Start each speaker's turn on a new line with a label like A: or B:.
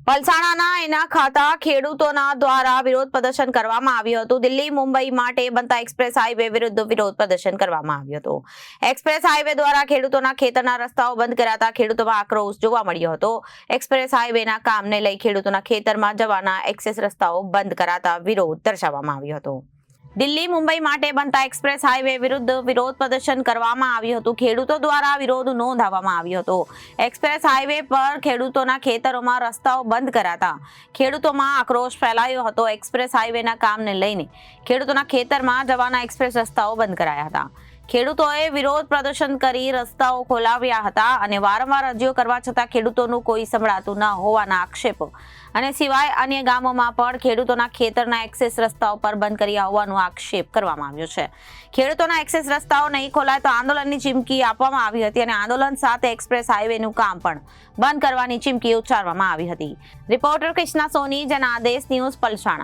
A: પલસાણાના એના ખાતા ખેડૂતોના દ્વારા વિરોધ પ્રદર્શન કરવામાં આવ્યું હતું. દિલ્હી મુંબઈ માટે બનતા એક્સપ્રેસ હાઈવે વિરુદ્ધ વિરોધ પ્રદર્શન કરવામાં આવ્યું હતું. એક્સપ્રેસ હાઈવે દ્વારા ખેડૂતોના ખેતરના રસ્તાઓ બંધ કરાતા ખેડૂતોમાં આક્રોશ જોવા મળ્યો હતો. એક્સપ્રેસ હાઈવેના કામને લઈ ખેડૂતોના ખેતરમાં જવાના એક્સેસ રસ્તાઓ બંધ કરાતા વિરોધ દર્શાવવામાં આવ્યો હતો. દિલ્હી મુંબઈ માટે બનતા એક્સપ્રેસ હાઈવે વિરુદ્ધ વિરોધ પ્રદર્શન કરવામાં આવ્યું હતું. ખેડૂતો દ્વારા વિરોધ નોંધાવવામાં આવ્યો હતો. એક્સપ્રેસ હાઈવે પર ખેડૂતોના ખેતરોમાં રસ્તાઓ બંધ કરાતા ખેડૂતોમાં આક્રોશ ફેલાયો હતો. એક્સપ્રેસ હાઈવેના કામને લઈને ખેડૂતોના ખેતરમાં જવાના એક્સપ્રેસ રસ્તાઓ બંધ કરાયા હતા. ખેડૂતોએ વિરોધ પ્રદર્શન કરી રસ્તાઓ ખોલાવ્યા હતા અને વારંવાર અરજીઓ કરવા છતાં ખેડૂતોનું કોઈ સંભળાતું ન હોવાના આક્ષેપો અને સિવાય અન્ય ગામોમાં પણ ખેડૂતોના ખેતરના એક્સેસ રસ્તાઓ પર બંધ કર્યા હોવાનો આક્ષેપ કરવામાં આવ્યો છે. ખેડૂતોના એક્સેસ રસ્તાઓ નહીં ખોલાય તો આંદોલનની ચીમકી આપવામાં આવી હતી અને આંદોલન સાથે એક્સપ્રેસ હાઈવેનું કામ પણ બંધ કરવાની ચીમકી ઉચ્ચારવામાં આવી હતી. રિપોર્ટર કૃષ્ણા સોની, જનાદેશ ન્યૂઝ, પલસાણા.